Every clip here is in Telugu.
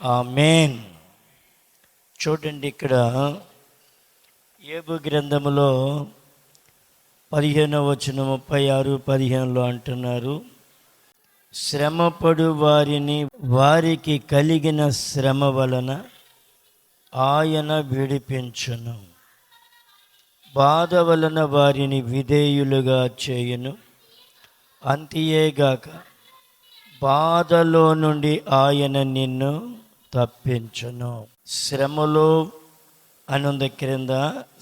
ఆమేన్. చూడండి, ఇక్కడ యోబు గ్రంథములో 15వ వచనం 36-15లో అంటున్నారు, శ్రమపడు వారికి కలిగిన శ్రమ వలన ఆయన విడిపించును, బాధ వలన వారిని విధేయులుగా చేయును. అంతేగాక బాధలో నుండి ఆయన నిన్ను తప్పించును. శ్రమలో అనుంది క్రింద,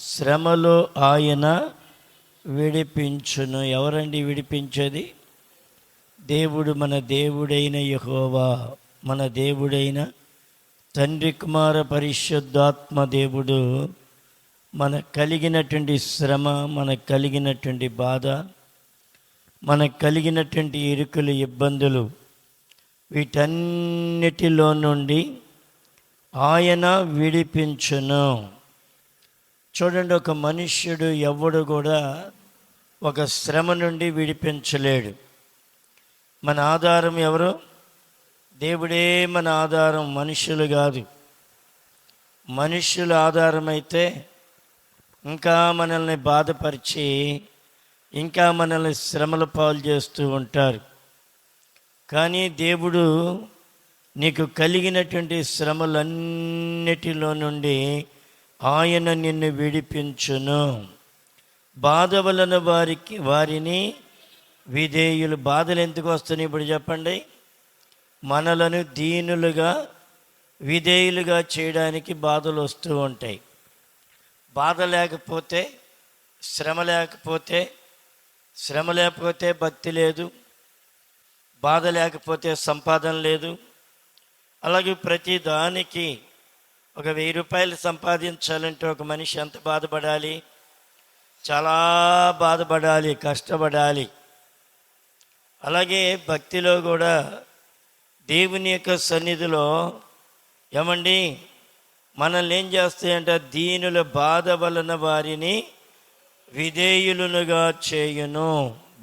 శ్రమలో ఆయన విడిపించును. ఎవరండి విడిపించేది? దేవుడు, మన దేవుడైన యెహోవా, మన దేవుడైన తండ్రి కుమార పరిశుద్ధాత్మ దేవుడు మనకు కలిగినటువంటి శ్రమ, మనకు కలిగినటువంటి బాధ, మనకు కలిగినటువంటి ఇరుకులు, ఇబ్బందులు, వీటన్నిటిలో నుండి ఆయన విడిపించును. చూడండి, ఒక మనుష్యుడు ఎవడు కూడా ఒక శ్రమ నుండి విడిపించలేడు. మన ఆధారం ఎవరు? దేవుడే మన ఆధారం, మనుషులు కాదు. మనుష్యుల ఆధారం అయితే ఇంకా మనల్ని బాధపరిచి, ఇంకా మనల్ని శ్రమల పాలు చేస్తూ ఉంటారు. కానీ దేవుడు నీకు కలిగినటువంటి శ్రమలన్నిటిలో నుండి ఆయన నిన్ను విడిపించును. బాధ వలన వారిని విధేయులు. బాధలు ఎందుకు వస్తున్నాయి ఇప్పుడు చెప్పండి? మనలను దీనులుగా, విధేయులుగా చేయడానికి బాధలు వస్తూ ఉంటాయి. బాధ లేకపోతే, శ్రమ లేకపోతే భక్తి లేదు, బాధ లేకపోతే సంపాదన లేదు. అలాగే ప్రతి దానికి ఒక 1000 రూపాయలు సంపాదించాలంటే ఒక మనిషి ఎంత బాధపడాలి? చాలా బాధపడాలి, కష్టపడాలి. అలాగే భక్తిలో కూడా దేవుని యొక్క సన్నిధిలో ఏమండి మనల్ని ఏం చేస్తాయంటే, దీనుల బాధ వలన వారిని విధేయులుగా చేయును.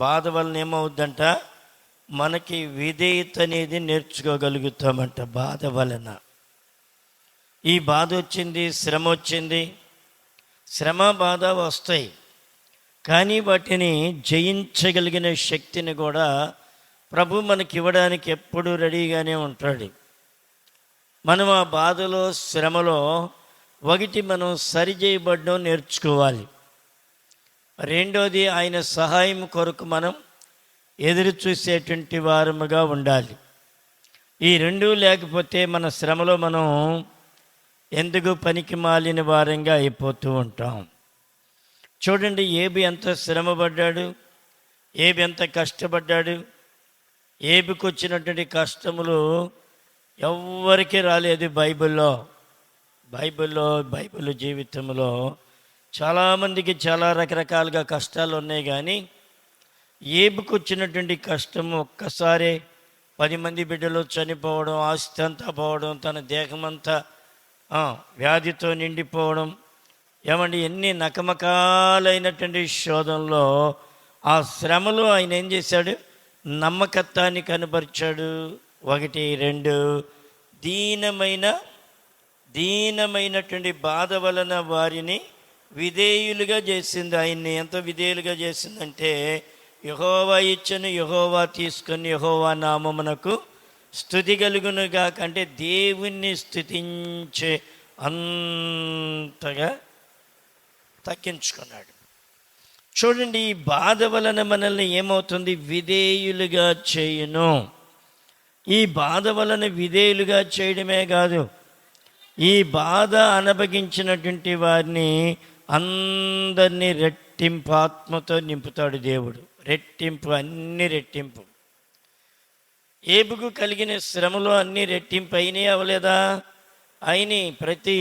బాధ వలన ఏమవుద్దంట? మనకి విధేయత అనేది నేర్చుకోగలుగుతామంట. బాధ వలన ఈ బాధ వచ్చింది, శ్రమ వచ్చింది, శ్రమ బాధ వస్తాయి. కానీ వాటిని జయించగలిగిన శక్తిని కూడా ప్రభు మనకి ఇవ్వడానికి ఎప్పుడూ రెడీగానే ఉంటాడు. మనం ఆ బాధలో, శ్రమలో ఒకటి మనం సరిచేయబడడం నేర్చుకోవాలి. రెండోది ఆయన సహాయం కొరకు మనం ఎదురు చూసేటువంటి వారముగా ఉండాలి. ఈ రెండూ లేకపోతే మన శ్రమలో మనం ఎందుకు పనికి మాలిన వారంగా అయిపోతూ ఉంటాం. చూడండి, ఏబు ఎంత శ్రమపడ్డాడు, ఏబు ఎంత కష్టపడ్డాడు. ఏబుకి వచ్చినటువంటి కష్టములు ఎవ్వరికీ రాలేదు. బైబిల్ జీవితంలో చాలామందికి చాలా రకరకాలుగా కష్టాలు ఉన్నాయి. కానీ ఏబుకు వచ్చినటువంటి కష్టము ఒక్కసారి 10 మంది బిడ్డలు చనిపోవడం, ఆస్తి అంతా పోవడం, తన దేహమంతా వ్యాధితో నిండిపోవడం, ఏమండి ఎన్ని నకమకాలైనటువంటి శోధనలో ఆ శ్రమలో ఆయన ఏం చేశాడు? నమ్మకత్వాన్ని కనబరిచాడు. 1, 2 దీనమైనటువంటి బాధ వలన వారిని విధేయులుగా చేసింది. ఆయన్ని ఎంత విధేయులుగా చేసిందంటే, యెహోవా ఇచ్చెను, యెహోవా తీసుకొని, యెహోవా నామమునకు స్తుతి కలుగునుగా. అంటే దేవుణ్ణి స్తుతించే అంతగా తగ్గించుకున్నాడు. చూడండి, ఈ బాధ వలన మనల్ని ఏమవుతుంది? విధేయులుగా చేయును. ఈ బాధ వలన విధేయులుగా చేయడమే కాదు, ఈ బాధ అనుభవించినటువంటి వారిని అందరినీ రెట్టింపు ఆత్మతో నింపుతాడు దేవుడు. అన్ని రెట్టింపు. ఏబుకు కలిగిన శ్రమలో అన్ని రెట్టింపు అయినాయి, అవలేదా? అయినాయి.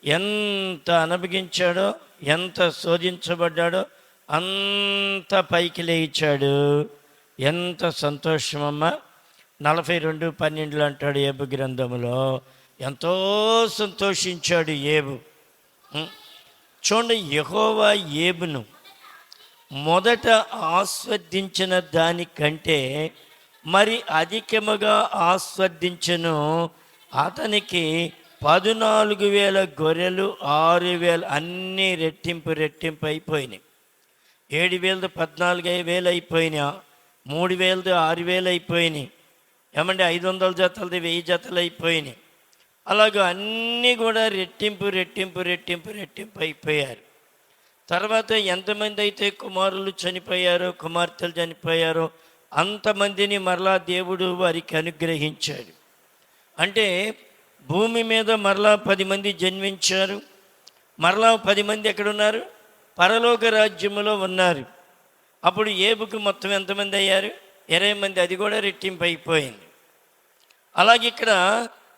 ఎంత అనుభవించాడో, ఎంత శోధించబడ్డాడో అంత పైకి లేచాడు. ఎంత సంతోషమమ్మా! 42:12 అంటాడు ఏబు గ్రంథములో, ఎంతో సంతోషించాడు ఏబు. చూడండి, యెహోవా ఏబును మొదట ఆస్వాదించిన దానికంటే మరి అధికముగా ఆస్వాదించను. అతనికి 14,000 గొర్రెలు, 6,000 అన్నీ రెట్టింపు అయిపోయినాయి. 7,000 14,000 అయిపోయినాయి, 3,000 6,000 అయిపోయినాయి. ఏమంటే 500 జతలది 1000 జతలు అయిపోయినాయి. అలాగ అన్నీ కూడా రెట్టింపు అయిపోయారు. తర్వాత ఎంతమంది అయితే కుమారులు చనిపోయారో, కుమార్తెలు చనిపోయారో అంతమందిని మరలా దేవుడు వారికి అనుగ్రహించాడు. అంటే భూమి మీద మరలా 10 మంది జన్మించారు. మరలా 10 మంది ఎక్కడున్నారు? పరలోక రాజ్యములో ఉన్నారు. అప్పుడు ఏబుకు మొత్తం ఎంతమంది అయ్యారు? 20 మంది. అది కూడా రెట్టింపు అయిపోయింది. అలాగే ఇక్కడ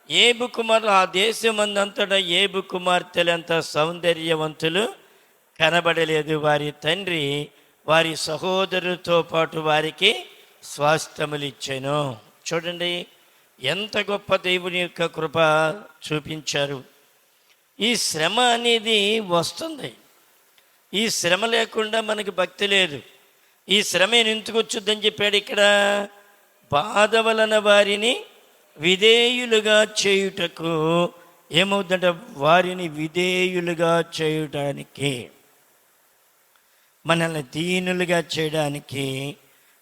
ఏబు కుమారులు, ఆ దేశమందంతటా ఏబు కుమార్తెలు ఎంత సౌందర్యవంతులు కనబడలేదు. వారి తండ్రి వారి సహోదరులతో పాటు వారికి స్వాస్థ్యములు ఇచ్చాను. చూడండి ఎంత గొప్ప దేవుని యొక్క కృప చూపించారు. ఈ శ్రమ అనేది వస్తుంది. ఈ శ్రమ లేకుండా మనకి భక్తి లేదు. ఈ శ్రమ ఎందుకు వచ్చుద్దని చెప్పాడు ఇక్కడ? బాధ వలన వారిని విధేయులుగా చేయుటకు. ఏమవుతుందంటే వారిని విధేయులుగా చేయడానికి, మనల్ని దీనులుగా చేయడానికి,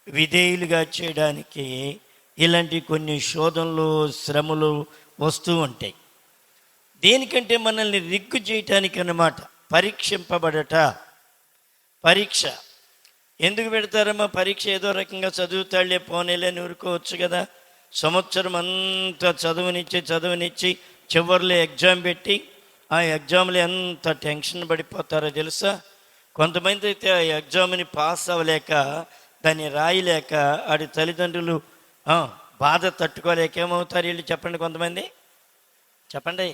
విధేయులుగా చేయడానికి ఇలాంటి కొన్ని శోధనలు, శ్రమలు వస్తూ ఉంటాయి. దేనికంటే మనల్ని రిగ్గు చేయటానికి అన్నమాట. పరీక్షింపబడట. పరీక్ష ఎందుకు పెడతారమ్మా? పరీక్ష ఏదో రకంగా చదువుతాళ్లే పోనేలే అని ఊరుకోవచ్చు కదా. సంవత్సరం అంతా చదువునిచ్చి చివరిలో ఎగ్జామ్ పెట్టి ఆ ఎగ్జామ్లో ఎంత టెన్షన్ పడిపోతారో తెలుసా? కొంతమంది అయితే ఆ ఎగ్జామ్ని పాస్ అవ్వలేక, దాన్ని రాయలేక, ఆడి తల్లిదండ్రులు బాధ తట్టుకోలేక ఏమవుతారు వీళ్ళు? చెప్పండి. కొంతమంది చెప్పండి,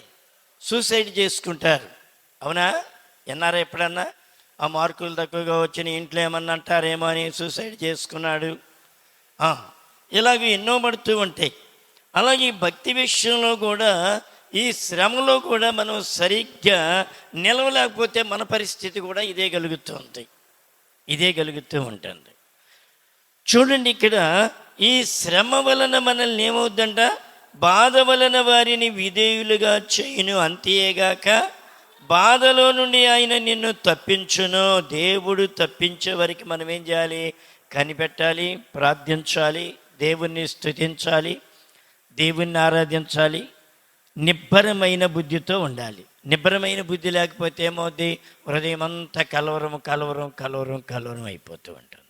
సూసైడ్ చేసుకుంటారు. అవునా? ఎన్నారా ఎప్పుడన్నా? ఆ మార్కులు తక్కువగా వచ్చిన ఇంట్లో ఏమన్నా అంటారేమో అని సూసైడ్ చేసుకున్నాడు. ఇలాగ ఎన్నో పడుతూ ఉంటాయి. అలాగే ఈ భక్తి విషయంలో కూడా, ఈ శ్రమలో కూడా మనం సరిగ్గా నిలవలేకపోతే మన పరిస్థితి కూడా ఇదే కలుగుతూ ఉంటుంది. చూడండి ఇక్కడ ఈ శ్రమ వలన మనల్ని ఏమవుద్దంట? బాధ వలన వారిని విధేయులుగా చేయును, అంతేగాక బాధలో నుండి ఆయన నిన్ను తప్పించును. దేవుడు తప్పించే వరకు మనం ఏం చేయాలి? కనిపెట్టాలి, ప్రార్థించాలి, దేవుణ్ణి స్తుతించాలి, దేవుణ్ణి ఆరాధించాలి, నిబ్బరమైన బుద్ధితో ఉండాలి. నిబ్బరమైన బుద్ధి లేకపోతే ఏమవుద్ది? హృదయం అంతా కలవరం అయిపోతూ ఉంటుంది.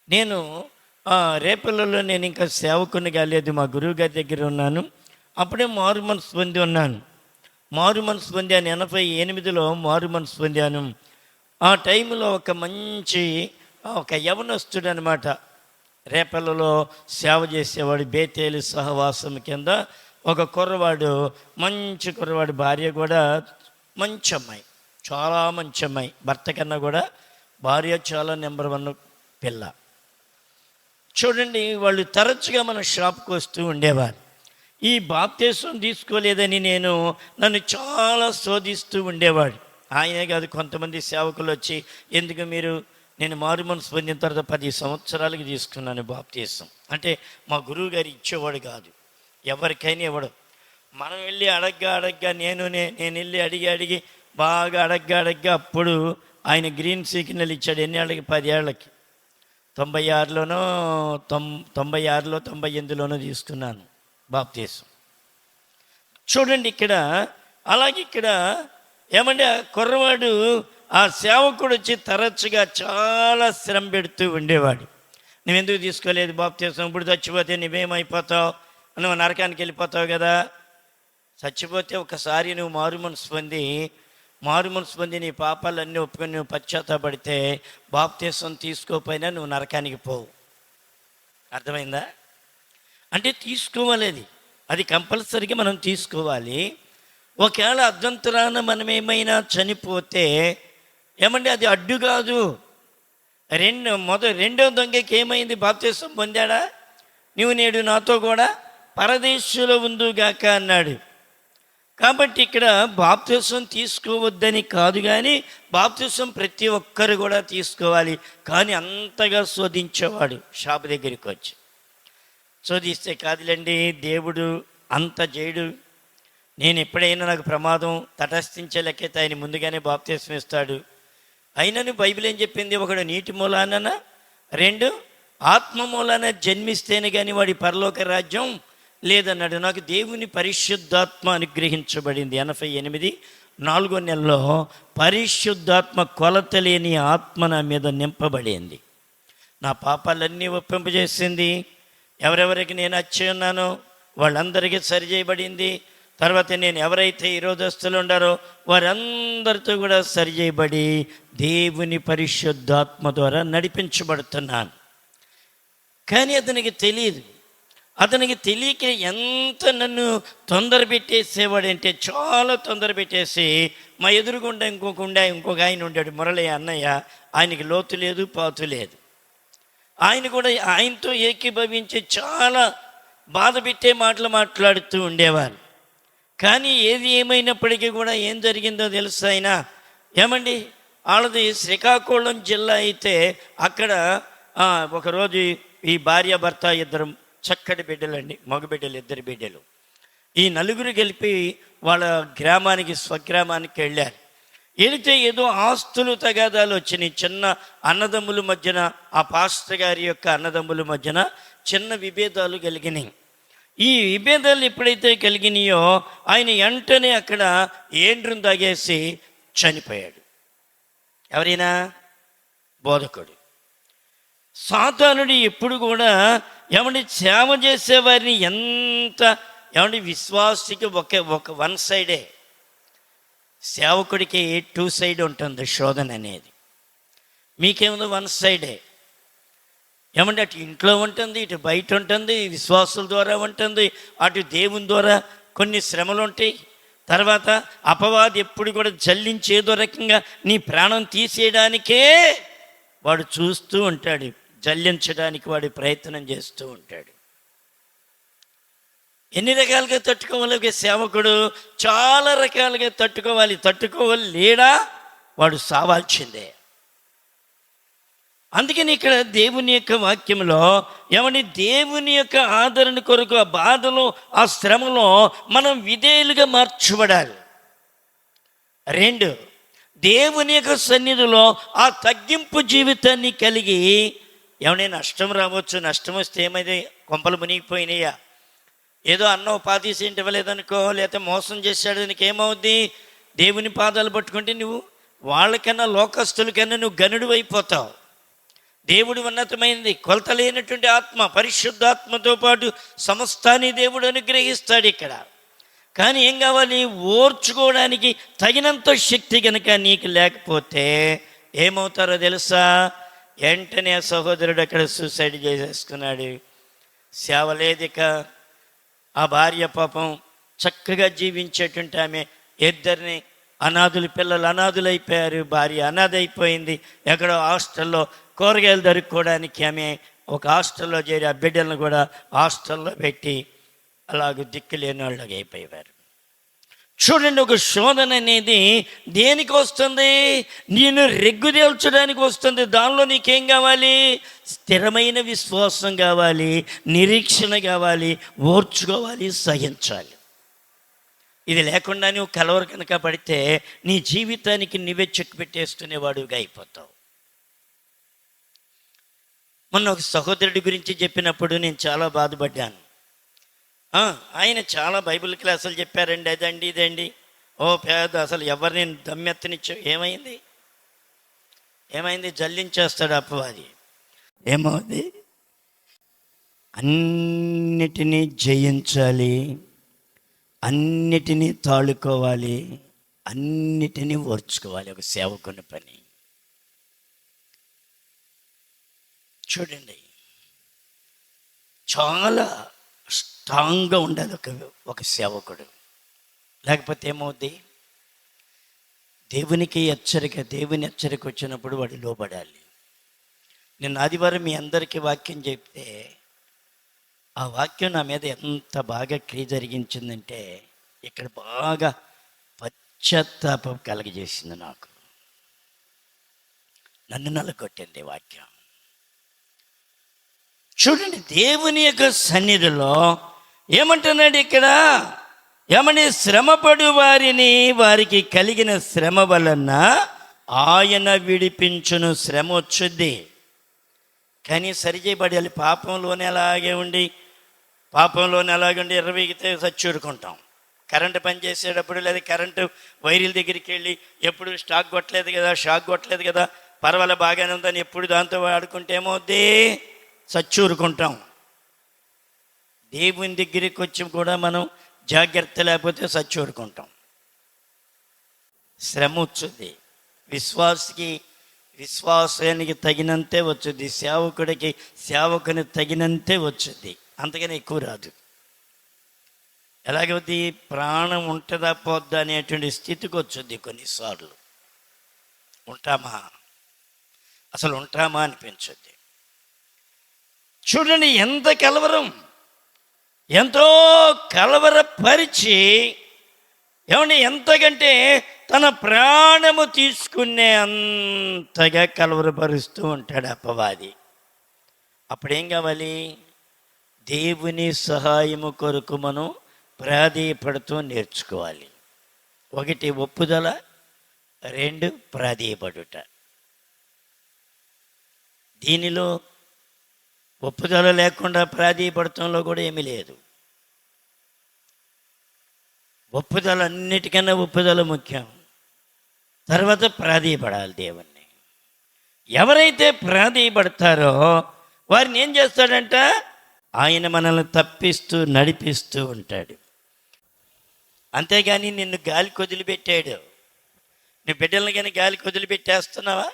నేను రేపల్లలో నేను ఇంకా సేవకుని కాలేదు, మా గురువు గారి దగ్గర ఉన్నాను. అప్పుడే మారు మనసు పొంది ఉన్నాను. మారు మనసు పొందాను 88లో మారు మనసు పొందాను. ఆ టైంలో ఒక యవనస్తుడు అనమాట, రేపల్లలో సేవ చేసేవాడు. బేతేలు సహవాసం కింద ఒక మంచి కుర్రవాడు, భార్య కూడా మంచి అమ్మాయి, చాలా మంచి అమ్మాయి. భర్త కన్నా కూడా భార్య చాలా నెంబర్ 1 పిల్ల. చూడండి, వాళ్ళు తరచుగా మన షాప్కి వస్తూ ఉండేవారు. ఈ బాప్తీసం తీసుకోలేదని నన్ను చాలా శోధిస్తూ ఉండేవాడు. ఆయనే కాదు, కొంతమంది సేవకులు వచ్చి, ఎందుకు నేను మారు మనసు పొందిన తర్వాత 10 సంవత్సరాలకి తీసుకున్నాను బాప్తీసం అంటే. మా గురువు గారు ఇచ్చేవాడు కాదు, ఎవరికైనా ఇవ్వడు. మనం వెళ్ళి అడగ్గా నేను వెళ్ళి అడిగి బాగా అడగ్గా అప్పుడు ఆయన గ్రీన్ సిగ్నల్ ఇచ్చాడు. ఎన్ని ఏళ్ళకి? 10 ఏళ్ళకి. 96లోనో 98లోనో తీసుకున్నాను బాప్తీసం. చూడండి ఇక్కడ. అలాగే ఇక్కడ ఏమంటే ఆ కుర్రవాడు, ఆ సేవకుడు వచ్చి తరచుగా చాలా శ్రమ పెడుతూ ఉండేవాడు. నువ్వెందుకు తీసుకోలేదు బాప్తీసం? ఇప్పుడు చచ్చిపోతే నువ్వేమైపోతావు? నువ్వు నరకానికి వెళ్ళిపోతావు కదా. చచ్చిపోతే ఒకసారి నువ్వు మారు మనసు పొంది నీ పాపాలన్నీ ఒప్పుకొని నువ్వు పశ్చాత్తాపడితే బాప్తీసం తీసుకోపోయినా నువ్వు నరకానికి పోవు. అర్థమైందా? అంటే తీసుకోవాలి, అది కంపల్సరీగా మనం తీసుకోవాలి. ఒకవేళ అర్ధంతరాన మనం ఏమైనా చనిపోతే ఏమంటే అది అడ్డు కాదు. రెండవ దొంగకి ఏమైంది? బాప్తీసం పొందాడా? నీవు నేడు నాతో కూడా పరదేశంలో ఉందుగాక అన్నాడు. కాబట్టి ఇక్కడ బాప్తీసం తీసుకోవద్దని కాదు, కానీ బాప్తీసం ప్రతి ఒక్కరు కూడా తీసుకోవాలి. కానీ అంతగా శోధించేవాడు. షాపు దగ్గరికి వచ్చి శోధిస్తే, కాదులేండి దేవుడు అంత చేయడు. నేను ఎప్పుడైనా నాకు ప్రమాదం తటస్థించే లెక్కైతే ఆయన ముందుగానే బాప్తిస్మం ఇస్తాడు. అయినను బైబిల్ ఏం చెప్పింది? ఒకడు నీటి మూలాన, రెండు ఆత్మ మూలాన జన్మిస్తేనే కానీ వాడి పరలోక రాజ్యం లేదన్నాడు. నాకు దేవుని పరిశుద్ధాత్మ అనుగ్రహించబడింది. 88 4వ నెలలో పరిశుద్ధాత్మ కొలత లేని ఆత్మ నా మీద నింపబడింది. నా పాపాలన్నీ ఒప్పింపజేసింది. ఎవరెవరికి నేను వచ్చి ఉన్నానో వాళ్ళందరికీ సరిచేయబడింది. తర్వాత నేను ఎవరైతే ఈ రోజస్తులు ఉండారో వారందరితో కూడా సరిచేయబడి దేవుని పరిశుద్ధాత్మ ద్వారా నడిపించబడుతున్నాను. కానీ అతనికి తెలియదు. అతనికి తెలియక ఎంత నన్ను తొందర పెట్టేసేవాడంటే చాలా తొందర పెట్టేసి మా ఎదురుగుండా ఇంకొక ఆయన ఉండాడు, మురళయ్య అన్నయ్య. ఆయనకి లోతు లేదు, పాతు లేదు. ఆయన కూడా ఆయనతో ఏకీభవించి చాలా బాధ పెట్టే మాటలు మాట్లాడుతూ ఉండేవారు. కానీ ఏది ఏమైనప్పటికీ కూడా ఏం జరిగిందో తెలుసు ఆయన. ఏమండి, వాళ్ళది శ్రీకాకుళం జిల్లా అయితే అక్కడ ఒకరోజు ఈ భార్య భర్త ఇద్దరు చక్కటి బిడ్డలండి, మగబిడ్డలు, 2 బిడ్డలు. ఈ నలుగురు కలిపి వాళ్ళ గ్రామానికి, స్వగ్రామానికి వెళ్ళారు. వెళితే ఏదో ఆస్తులు తగాదాలు వచ్చినాయి. చిన్న అన్నదమ్ముల మధ్యన, ఆ పాస్టర్ గారి యొక్క అన్నదమ్ముల మధ్యన చిన్న విభేదాలు కలిగినాయి. ఈ విభేదాలు ఎప్పుడైతే కలిగినాయో ఆయన వెంటనే అక్కడ ఏండ్రం తాగేసి చనిపోయాడు. ఎవరైనా? బోధకుడు. సాతానుడు ఎప్పుడు కూడా ఏమంటే సేవ చేసేవారిని ఎంత ఏమంటే విశ్వాసికి ఒక వన్ సైడే, సేవకుడికి 2 సైడ్ ఉంటుంది శోధన అనేది. మీకేముందో 1 సైడే. ఏమంటే అటు ఇంట్లో ఉంటుంది, ఇటు బయట ఉంటుంది, విశ్వాసుల ద్వారా ఉంటుంది, అటు దేవుని ద్వారా కొన్ని శ్రమలు ఉంటాయి. తర్వాత అపవాది ఎప్పుడు కూడా జల్లించేదో రకంగా నీ ప్రాణం తీసేయడానికే వాడు చూస్తూ ఉంటాడు, జల్లించడానికి వాడు ప్రయత్నం చేస్తూ ఉంటాడు. ఎన్ని రకాలుగా తట్టుకోవాలి ఒక సేవకుడు? చాలా రకాలుగా తట్టుకోవాలి. తట్టుకోలేడా వాడు సావాల్సిందే. అందుకని ఇక్కడ దేవుని యొక్క వాక్యంలో ఏమని, దేవుని యొక్క ఆదరణ కొరకు ఆ బాధలో, ఆ శ్రమలో మనం విధేయులుగా మార్చబడాలి. 2, దేవుని యొక్క సన్నిధిలో ఆ తగ్గింపు జీవితాన్ని కలిగి ఏమైనా నష్టం రావచ్చు. నష్టం వస్తే ఏమైంది? కొంపలు మునిగిపోయినాయా? ఏదో అన్నో పాతీసేంటి ఇవ్వలేదనుకో, లేకపోతే మోసం చేశాడు, నీకు ఏమవుద్ది? దేవుని పాదాలు పట్టుకుంటే నువ్వు వాళ్ళకన్నా, లోకస్తులకన్నా నువ్వు గనుడు అయిపోతావు. దేవుడు ఉన్నతమైనది, కొలత లేనటువంటి ఆత్మ, పరిశుద్ధాత్మతో పాటు సమస్తాన్ని దేవుడు అనుగ్రహిస్తాడు ఇక్కడ. కానీ ఏం కావాలి? ఓర్చుకోవడానికి తగినంత శక్తి కనుక నీకు లేకపోతే ఏమవుతారో తెలుసా? వెంటనే సహోదరుడు అక్కడ సూసైడ్ చేసేసుకున్నాడు. సేవ లేదిక. ఆ భార్య పాపం చక్కగా జీవించేటువంటి ఆమె 2 అనాథులు, పిల్లలు అనాథులైపోయారు. భార్య అనాథ అయిపోయింది. ఎక్కడో హాస్టల్లో కూరగాయలు దొరుకుకోవడానికి ఆమె ఒక హాస్టల్లో చేరి ఆ బిడ్డలను కూడా హాస్టల్లో పెట్టి అలాగ దిక్కులేని వాళ్ళకి అయిపోయేవారు. చూడండి, ఒక శోధన అనేది దేనికి వస్తుంది? నేను రెగ్గుదేల్చడానికి వస్తుంది. దానిలో నీకేం కావాలి? స్థిరమైన విశ్వాసం కావాలి, నిరీక్షణ కావాలి, ఓర్చుకోవాలి, సహించాలి. ఇది లేకుండా నువ్వు కలవర కనుక పడితే నీ జీవితానికి నువ్వే చెక్ పెట్టేసుకునేవాడుగా అయిపోతావు. మొన్న ఒక సహోదరుడి గురించి చెప్పినప్పుడు నేను చాలా బాధపడ్డాను. ఆయన చాలా బైబిల్ క్లాసులు చెప్పారండి, అదండి ఇదండి, ఓ పేద, అసలు ఎవరిని దమ్మెత్తనిచ్చో. ఏమైంది? జల్లించేస్తాడు అపవాది. ఏమవుతుంది? అన్నిటినీ జయించాలి, అన్నిటినీ తాళుకోవాలి, అన్నిటినీ ఓర్చుకోవాలి ఒక సేవకుని పని. చూడండి, చాలా స్ట్రాంగ్గా ఉండాలి ఒక సేవకుడు. లేకపోతే ఏమవుద్ది? దేవుని హెచ్చరిక వచ్చినప్పుడు వాడు లోబడాలి. నేను ఆదివారం మీ అందరికీ వాక్యం చెప్తే ఆ వాక్యం నా మీద ఎంత బాగా క్రియ జరిగించిందంటే ఇక్కడ బాగా పశ్చాత్తాపం కలగజేసింది. నన్ను నలగొట్టింది వాక్యం. చూడండి, దేవుని యొక్క సన్నిధిలో ఏమంటున్నాడు ఇక్కడ? ఏమని? శ్రమపడు వారిని వారికి కలిగిన శ్రమ వలన ఆయన విడిపించును. శ్రమ వచ్చుద్ది, కానీ సరిచేయబడాలి. పాపంలోనే అలాగే ఉండి 20 చచ్చూరుకుంటాం. కరెంటు పని చేసేటప్పుడు లేదా కరెంటు వైర్ల దగ్గరికి వెళ్ళి ఎప్పుడు షాక్ కొట్టలేదు కదా, పర్వాలే బాగానే ఉందని ఎప్పుడు దాంతో ఆడుకుంటే ఏమవుద్ది? చచ్చూరుకుంటాం. దేవుని దగ్గరికి వచ్చి కూడా మనం జాగ్రత్త లేకపోతే చచ్చూరుకుంటాం. శ్రమ వచ్చుద్ది. విశ్వాసానికి తగినంతే వచ్చుద్ది, సేవకుని తగినంతే వచ్చుద్ది, అంతకని ఎక్కువ రాదు. ఎలాగవుద్ది? ప్రాణం ఉంటుందా పోద్దా అనేటువంటి స్థితికి వచ్చుద్ది. కొన్నిసార్లు అసలు ఉంటామా అనిపించుద్ది. చూడండి ఎంత కలవరం, ఎంతో కలవరపరిచి ఎంతకంటే తన ప్రాణము తీసుకునే అంతగా కలవరపరుస్తూ ఉంటాడు అపవాది. అప్పుడేం కావాలి? దేవుని సహాయము కొరకు మనం ప్రాధేయపడుతూ నేర్చుకోవాలి. 1 ఒప్పుదల, 2 ప్రాధేయపడుట. దీనిలో ఒప్పుదల లేకుండా ప్రాధేయపడటంలో కూడా ఏమీ లేదు. అన్నిటికన్నా ఒప్పుదల ముఖ్యం. తర్వాత ప్రాధేయపడాలి దేవుణ్ణి. ఎవరైతే ప్రాధేయపడతారో వారిని ఏం చేస్తాడంట? ఆయన మనల్ని తప్పిస్తూ నడిపిస్తూ ఉంటాడు. అంతేగాని నిన్ను గాలికి వదిలిపెట్టాడు. నీ బిడ్డలను కానీ గాలికి వదిలిపెట్టేస్తున్నావా?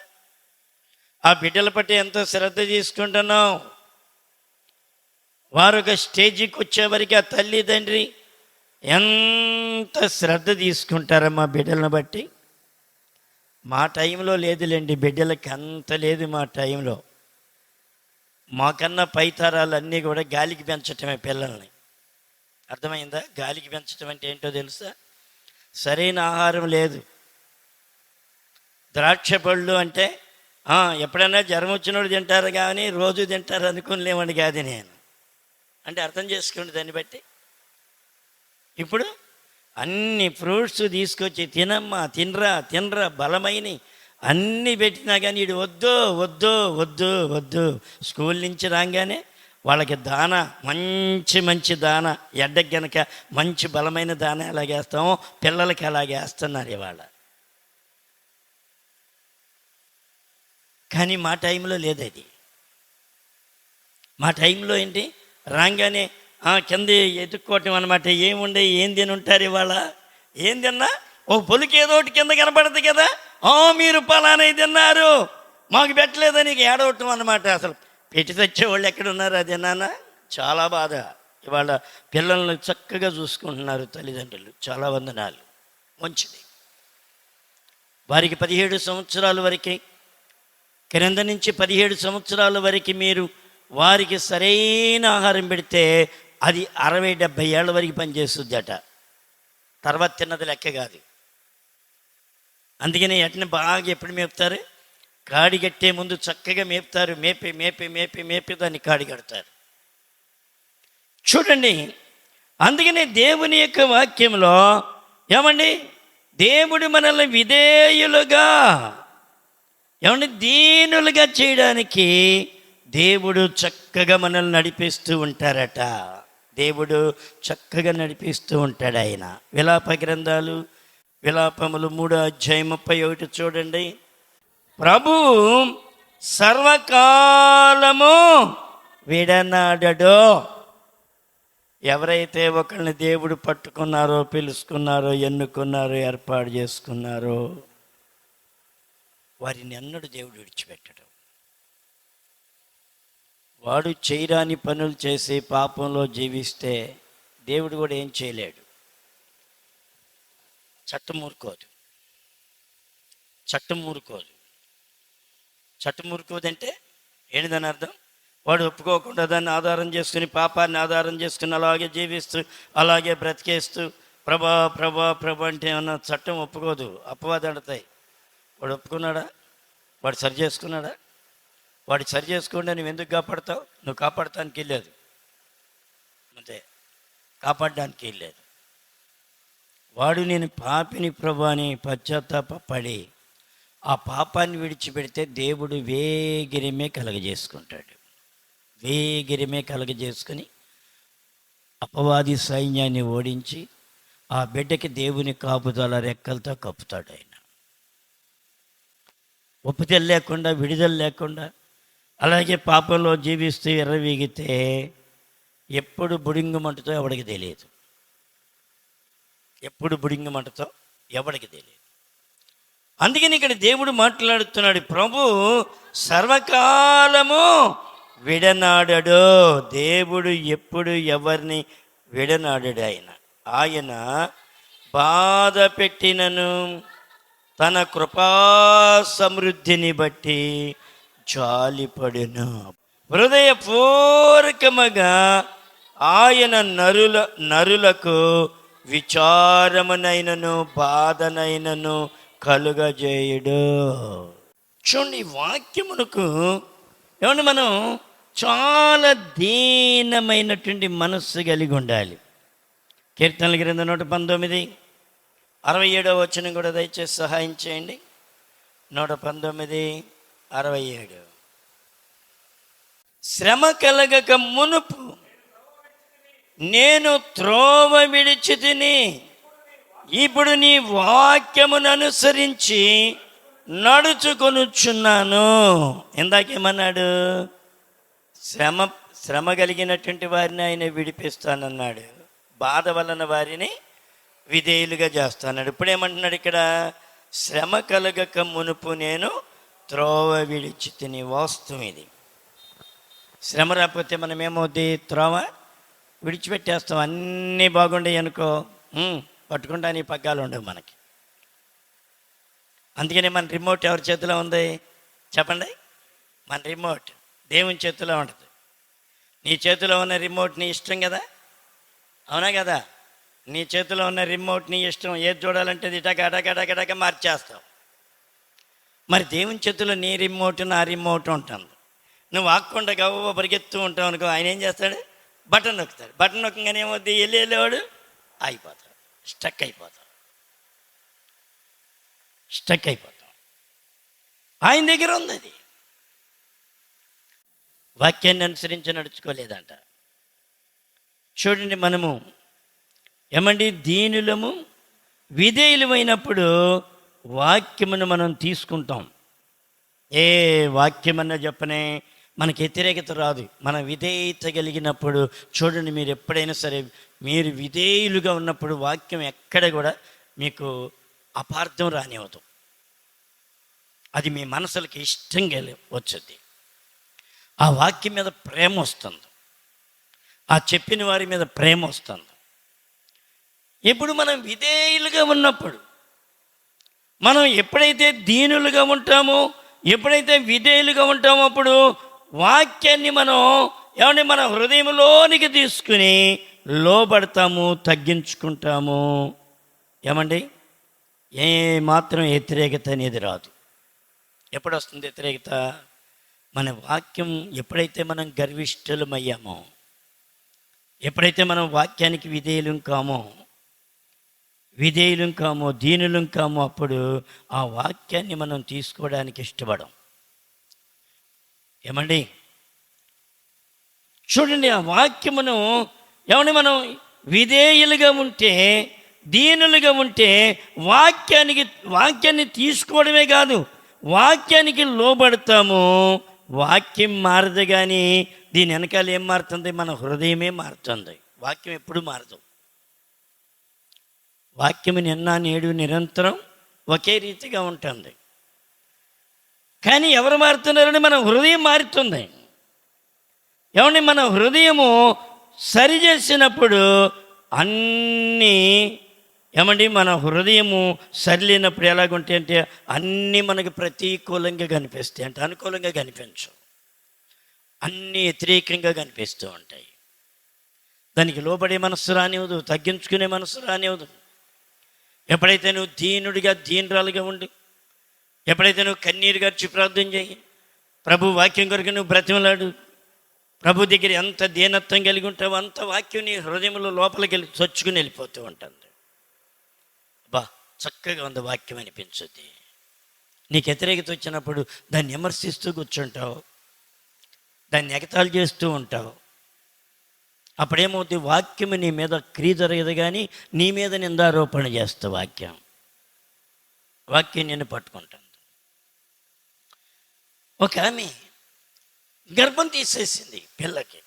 ఆ బిడ్డల పట్ల ఎంతో శ్రద్ధ తీసుకుంటున్నావు. వారు ఒక స్టేజీకి వచ్చేవరకు ఆ తల్లి తండ్రి ఎంత శ్రద్ధ తీసుకుంటారమ్మా బిడ్డలను బట్టి. మా టైంలో లేదులేండి, బిడ్డలకి అంత లేదు మా టైంలో. మాకన్నా పైతరాలన్నీ కూడా గాలికి పెంచటమే పిల్లల్ని. అర్థమైందా? గాలికి పెంచటం అంటే ఏంటో తెలుసా? సరైన ఆహారం లేదు. ద్రాక్ష పళ్ళు అంటే ఎప్పుడైనా జ్వరం వచ్చినోడు తింటారు కానీ రోజు తింటారు అనుకోలేమండి కాదు నేను. అంటే అర్థం చేసుకోండి దాన్ని బట్టి. ఇప్పుడు అన్ని ఫ్రూట్స్ తీసుకొచ్చి తినరా బలమైన అన్నీ పెట్టినా కానీ వీడు వద్దు. స్కూల్ నుంచి రాగానే వాళ్ళకి దానా మంచి దానా, ఎడ్డకి గనక మంచి బలమైన దానా ఎలాగేస్తామో పిల్లలకి అలాగే వేస్తున్నారు ఇవాళ. కానీ మా టైంలో లేదు అది. మా టైంలో ఏంటి? రాగానే కింద ఎత్తుక్కోవటం అనమాట. ఏముండే ఏం తిని ఉంటారు ఇవాళ? ఏం తిన్నా ఒక పొలికి ఏదో ఒకటి కింద కనపడుతుంది కదా, మీరు పలానా తిన్నారు మాకు పెట్టలేదని ఏడవటం అనమాట. అసలు పెట్టి తెచ్చేవాళ్ళు ఎక్కడున్నారు? అదేనా? చాలా బాధ. ఇవాళ పిల్లల్ని చక్కగా చూసుకుంటున్నారు తల్లిదండ్రులు, చాలా వందనాలు, మంచిది. వారికి 17 సంవత్సరాల వరకు, క్రింద నుంచి 17 సంవత్సరాల వరకు మీరు వారికి సరైన ఆహారం పెడితే అది 60-70 ఏళ్ళ వరకు పనిచేస్తుందట. తర్వాత తిన్నది లెక్క కాదు. అందుకని ఎట్ని బాగా ఎప్పుడు మేపుతారు? కాడి కట్టే ముందు చక్కగా మేపుతారు. మేపి దాన్ని కాడి కడతారు. చూడండి, అందుకనే దేవుని యొక్క వాక్యంలో దేవుడు మనల్ని విధేయులుగా దీనులుగా చేయడానికి దేవుడు చక్కగా మనల్ని నడిపిస్తూ ఉంటారట. దేవుడు చక్కగా నడిపిస్తూ ఉంటాడు ఆయన. విలాపములు 3:31 చూడండి. ప్రభు సర్వకాలము విడనాడడో. ఎవరైతే ఒకరిని దేవుడు పట్టుకున్నారో, పిలుచుకున్నారో, ఎన్నుకున్నారో, ఏర్పాటు చేసుకున్నారో వారిని ఎన్నడూ దేవుడు విడిచిపెట్టడు. వాడు చేయరాని పనులు చేసి పాపంలో జీవిస్తే దేవుడు కూడా ఏం చేయలేడు. చట్టం ఊరుకోదంటే ఏంటిదని అర్థం? వాడు ఒప్పుకోకుండా దాన్ని ఆధారం చేసుకుని, పాపాన్ని ఆధారం చేసుకుని అలాగే జీవిస్తూ అలాగే బ్రతికేస్తూ ప్రభా అంటే ఏమన్నా చట్టం ఒప్పుకోదు, అపవాదాడతాయి. వాడు ఒప్పుకున్నాడా? వాడు సరి చేసుకున్నాడా? వాడు సరి చేసుకోండి నువ్వు ఎందుకు కాపాడతావు? నువ్వు కాపాడటానికి వెళ్ళలేదు అంతే. కాపాడడానికి వెళ్ళలేదు. వాడు నేను పాపిని ప్రభు అని పశ్చాత్తాపడి ఆ పాపాన్ని విడిచిపెడితే దేవుడు వేగిరిమే కలగజేసుకుంటాడు. వేగిరిమే కలగజేసుకుని అపవాది సైన్యాన్ని ఓడించి ఆ బిడ్డకి దేవుని కాపుదల రెక్కలతో కప్పుతాడు. ఆయన ఒప్పుదల లేకుండా, విడుదల లేకుండా అలాగే పాపంలో జీవిస్తూ ఎర్రవీగితే ఎప్పుడు బుడింగుమంటతో ఎవడికి తెలియదు. ఎప్పుడు బుడింగుమంటతో ఎవడికి తెలియదు. అందుకని ఇక్కడ దేవుడు మాట్లాడుతున్నాడు, ప్రభు సర్వకాలము విడనాడడు. దేవుడు ఎప్పుడు ఎవరిని విడనాడడు. ఆయన బాధ పెట్టినను తన కృపా సమృద్ధిని బట్టి జాలిపడును. హృదయపూర్వకముగా ఆయన నరులకు విచారమునైనను బాధనైనను కలుగజేయుడు. చూడండి, వాక్యమునకు ఏమంటే మనం చాలా దీనమైనటువంటి మనస్సు కలిగి ఉండాలి. కీర్తనల గ్రంథం 119:67 వచనం కూడా దయచేసి సహాయం చేయండి. 119:67. శ్రమ కలగక మునుపు నేను త్రోవ విడిచి తిని, ఇప్పుడు నీ వాక్యమును అనుసరించి నడుచుకొనుచున్నాను. ఇందాకేమన్నాడు? శ్రమ కలిగినటువంటి వారిని ఆయన విడిపిస్తానన్నాడు, బాధ వలన వారిని విధేయులుగా చేస్తాడు. ఇప్పుడేమంటున్నాడు ఇక్కడ? శ్రమ కలగక మునుపు నేను త్రోవ విడిచి తిని. వాస్తవం ఇది. శ్రమ రాకపోతే మనం ఏమవుద్ది? త్రోవ విడిచిపెట్టేస్తాం. అన్నీ బాగుండేవి అనుకో, పట్టుకుంటా నీ పగ్గాలు ఉండవు మనకి. అందుకని మన రిమోట్ ఎవరి చేతిలో ఉంది చెప్పండి? మన రిమోట్ దేవుని చేతిలో ఉంటుంది. నీ చేతిలో ఉన్న రిమోట్ నీ ఇష్టం కదా, అవునా కదా? నీ చేతిలో ఉన్న రిమోట్ నీ ఇష్టం. ఏది చూడాలంటే ఇటక మార్చేస్తావు. మరి దేవుని చేతిలో నీ రిమోట్ నా రిమోట్ ఉంటుంది. నువ్వు ఆక్కుండా గవ్వ పరిగెత్తూ ఉంటావు అనుకో, ఆయన ఏం చేస్తాడు? బటన్ నొక్కుతాడు. బటన్ నొక్కగానే ఏమవుద్ది? వెళ్ళేవాడు ఆగిపోతాడు, స్టక్ అయిపోతాం. ఆయన దగ్గర ఉంది అది. వాక్యాన్ని అనుసరించి నడుచుకోలేదంట. చూడండి, మనము ఏమండి దీనులము విధేయులమైనప్పుడు వాక్యమును మనం తీసుకుంటాం. ఏ వాక్యమన్నా చెప్పనే మనకి వ్యతిరేకత రాదు. మన విధేయత కలిగినప్పుడు చూడండి, మీరు ఎప్పుడైనా సరే మీరు విధేయులుగా ఉన్నప్పుడు వాక్యం ఎక్కడ కూడా మీకు అపార్థం రానివ్వదు. అది మీ మనసులకి ఇష్టంగా వచ్చుద్ది. ఆ వాక్యం మీద ప్రేమ వస్తుంది, ఆ చెప్పిన వారి మీద ప్రేమ వస్తుంది. ఇప్పుడు మనం విధేయులుగా ఉన్నప్పుడు, మనం ఎప్పుడైతే దీనులుగా ఉంటామో, ఎప్పుడైతే విధేయులుగా ఉంటామో, అప్పుడు వాక్యాన్ని మనం మన హృదయంలోనికి తీసుకుని లోబడతాము, తగ్గించుకుంటాము. ఏమండి, ఏ మాత్రం వ్యతిరేకత అనేది రాదు. ఎప్పుడు వస్తుంది వ్యతిరేకత? మన వాక్యం ఎప్పుడైతే మనం గర్విష్ఠులమయ్యామో, ఎప్పుడైతే మనం వాక్యానికి విధేయులం కామో, దీనులం కామో, అప్పుడు ఆ వాక్యాన్ని మనం తీసుకోవడానికి ఇష్టపడం. ఏమండి, చూడండి, ఆ వాక్యమును మనం విధేయులుగా ఉంటే, దీనులుగా ఉంటే వాక్యాన్ని తీసుకోవడమే కాదు, వాక్యానికి లోబడతాము. వాక్యం మారదు, కానీ దీని వెనకాల ఏం మారుతుంది? మన హృదయమే మారుతుంది. వాక్యం ఎప్పుడు మారదు. వాక్యము నిన్న నేడు నిరంతరం ఒకే రీతిగా ఉంటుంది. కానీ ఎవరు మారుతున్నారని మన హృదయం మారుతుంది. మన హృదయము సరిచేసినప్పుడు అన్నీ మన హృదయము సరిలేనప్పుడు ఎలాగుంటాయి అంటే అన్నీ మనకు ప్రతికూలంగా కనిపిస్తాయి. అంటే అనుకూలంగా కనిపించవు, అన్నీ వ్యతిరేకంగా కనిపిస్తూ ఉంటాయి. దానికి లోబడే మనస్సు రానివ్వదు, తగ్గించుకునే మనస్సు రానివ్వదు. ఎప్పుడైతే నువ్వు దీనురాలుగా ఉండి, ఎప్పుడైతే నువ్వు కన్నీరు గర్చి ప్రార్థన చేయి, ప్రభు వాక్యం కొరకు నువ్వు బ్రతిమలాడు, ప్రభు దగ్గర ఎంత దీనత్వం కలిగి ఉంటావో అంత వాక్యం నీ హృదయంలో లోపలికి వెళ్ళి చొచ్చుకుని వెళ్ళిపోతూ ఉంటుంది. బా చక్కగా ఉంది వాక్యం అనిపించుద్ది. నీకు వ్యతిరేకత వచ్చినప్పుడు దాన్ని విమర్శిస్తూ కూర్చుంటావు, దాన్ని ఎగతాళి చేస్తూ ఉంటావు. అప్పుడేమవుతుంది, వాక్యం నీ మీద క్రియ జరగదు, కానీ నీ మీద నిందారోపణ చేస్తావు. వాక్యం నిన్ను పట్టుకుంటుంది. ఒక ఆమె గర్భం తీసేసింది పిల్లకి.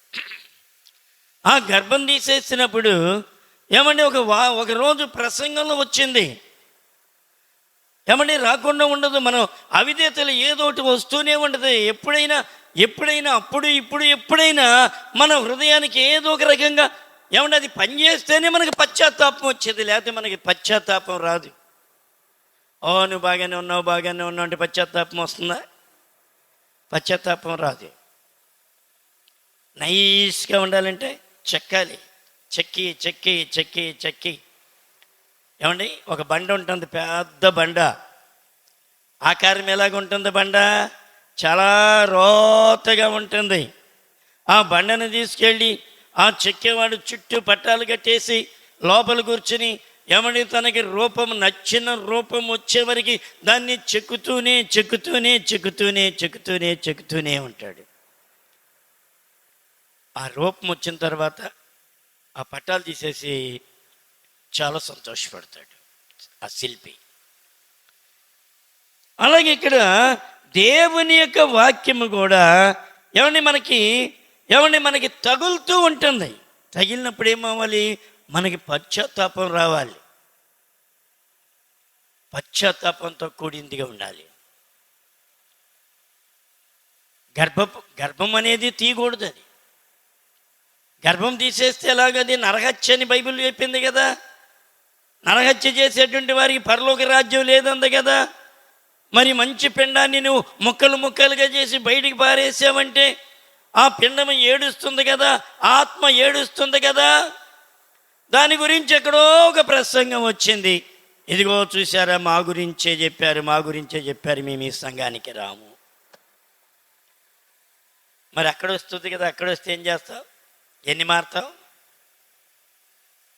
ఆ గర్భం తీసేసినప్పుడు ఏమండి ఒక రోజు ప్రసంగంలో వచ్చింది, ఏమండి రాకుండా ఉండదు. మనం అవిధేతలు ఏదో ఒకటి వస్తూనే ఉండదు. ఎప్పుడైనా అప్పుడు ఇప్పుడు ఎప్పుడైనా మన హృదయానికి ఏదో ఒక రకంగా ఏమంటే అది పనిచేస్తేనే మనకి పశ్చాత్తాపం వచ్చేది, లేకపోతే మనకి పశ్చాత్తాపం రాదు. నువ్వు బాగానే ఉన్నావు అంటే పశ్చాత్తాపం వస్తుందా? పశ్చాత్తాపం రాదు. నైస్గా ఉండాలంటే చెక్కాలి, చెక్కి ఏమండి ఒక బండ ఉంటుంది, పెద్ద బండ. ఆకారం ఎలాగ ఉంటుంది బండ? చాలా రోతగా ఉంటుంది. ఆ బండను తీసుకెళ్ళి ఆ చెక్కేవాడు చుట్టూ పట్టాలు కట్టేసి లోపల కూర్చుని ఏమని తనకి నచ్చిన రూపం వచ్చేవరకు దాన్ని చెక్కుతూనే ఉంటాడు. ఆ రూపం వచ్చిన తర్వాత ఆ పట్టాలు తీసేసి చాలా సంతోషపడతాడు ఆ శిల్పి. అలాగే ఇక్కడ దేవుని యొక్క వాక్యము కూడా మనకి తగులుతూ ఉంటుంది. తగిలినప్పుడు ఏమవ్వాలి? మనకి పశ్చాత్తాపం రావాలి, పశ్చాత్తాపంతో కూడిందిగా ఉండాలి. గర్భం అనేది తీయకూడదు. అది గర్భం తీసేస్తే ఎలాగది నరహత్య అని బైబిల్ చెప్పింది కదా. నరహత్య చేసేటువంటి వారికి పరలోక రాజ్యం లేదంది కదా. మరి మంచి పిండాన్ని నువ్వు ముక్కలుగా చేసి బయటికి పారేసావంటే ఆ పిండం ఏడుస్తుంది కదా, ఆత్మ ఏడుస్తుంది కదా. దాని గురించి ఎక్కడో ఒక ప్రసంగం వచ్చింది. ఇదిగో చూసారా, మా గురించే చెప్పారు, మేము ఈ సంఘానికి రాము. మరి అక్కడ వస్తుంది కదా, అక్కడ వస్తే ఏం చేస్తావు? ఎన్ని మారుతావు?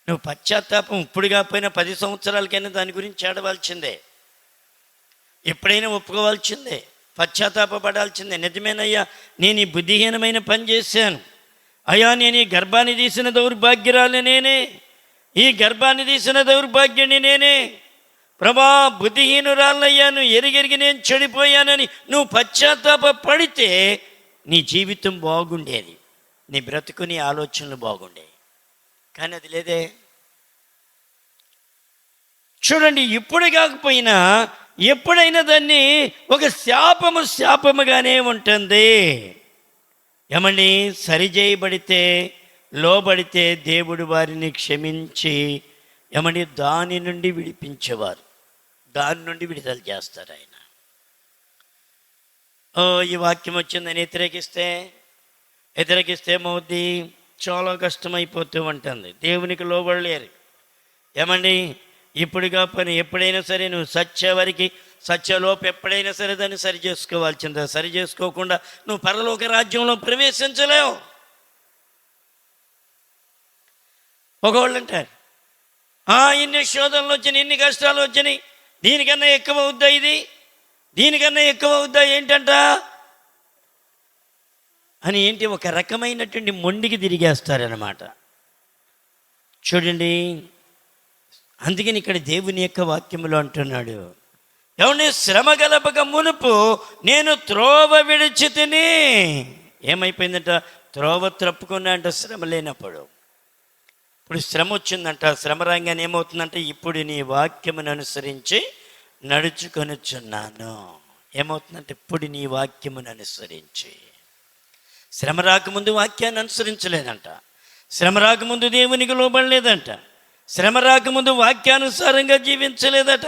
నువ్వు పశ్చాత్తాపం ఇప్పుడు కాకపోయినా 10 సంవత్సరాలకైనా దాని గురించి ఏడవలసిందే, ఎప్పుడైనా ఒప్పుకోవాల్సిందే, పశ్చాత్తాపడాల్సిందే. నిజమేనయ్యా, నేను ఈ బుద్ధిహీనమైన పని చేశాను, అయ్యా నేను ఈ గర్భాన్ని తీసిన దౌర్భాగ్యురాలు నేనే, ఈ గర్భాన్ని తీసిన దౌర్భాగ్యుని నేనే, ప్రభా బుద్ధిహీనురాలయ్యాను, ఎరిగెరిగి నేను చెడిపోయానని నువ్వు పశ్చాత్తాపడితే నీ జీవితం బాగుండేది, నీ బ్రతుకు నీ ఆలోచనలు బాగుండేవి. కానీ అది లేదే. చూడండి, ఇప్పుడు కాకపోయినా ఎప్పుడైనా దాన్ని ఒక శాపముగానే ఉంటుంది. ఏమండి, సరిచేయబడితే లోబడితే దేవుడు వారిని క్షమించి ఏమండి దాని నుండి విడిపించేవారు, దాని నుండి విడుదల చేస్తారు ఆయన. ఈ వాక్యం వచ్చిందని వ్యతిరేకిస్తే ఏమవుద్ది? చాలా కష్టమైపోతూ ఉంటుంది. దేవునికి లోబడలేరు. ఏమండి, ఇప్పుడు కాకపోయినా ఎప్పుడైనా సరే నువ్వు సత్యలోపు ఎప్పుడైనా సరే దాన్ని సరి చేసుకోవాల్సిందే. సరి చేసుకోకుండా నువ్వు పరలోక రాజ్యంలో ప్రవేశించలేవు. ఒకవాళ్ళు అంటారు, ఇన్ని శోధనలు వచ్చినాయి, ఇన్ని కష్టాలు వచ్చినాయి, దీనికన్నా ఎక్కువ అవుద్దా, దీనికన్నా ఎక్కువ అవుద్దా ఏంటంట అని ఒక రకమైనటువంటి మొండికి తిరిగేస్తారన్నమాట. చూడండి, అందుకని ఇక్కడ దేవుని యొక్క వాక్యములో అంటున్నాడు, ఏమండి, శ్రమ గలపక మునుపు నేను త్రోవ విడిచి తిని. ఏమైపోయిందంట? త్రోవ త్రప్పుకున్నా అంట శ్రమ లేనప్పుడు. ఇప్పుడు శ్రమ వచ్చిందంట. శ్రమ రాగానే ఏమవుతుందంటే, ఇప్పుడు నీ వాక్యమును అనుసరించి నడుచుకొనుచున్నాను. ఏమవుతుందంటే, ఇప్పుడు నీ వాక్యమును అనుసరించి. శ్రమ రాకముందు వాక్యాన్ని అనుసరించలేదంట, శ్రమ రాకముందు దేవునికి లోబడలేదంట, శ్రమ రాకముందు వాక్యానుసారంగా జీవించలేదట.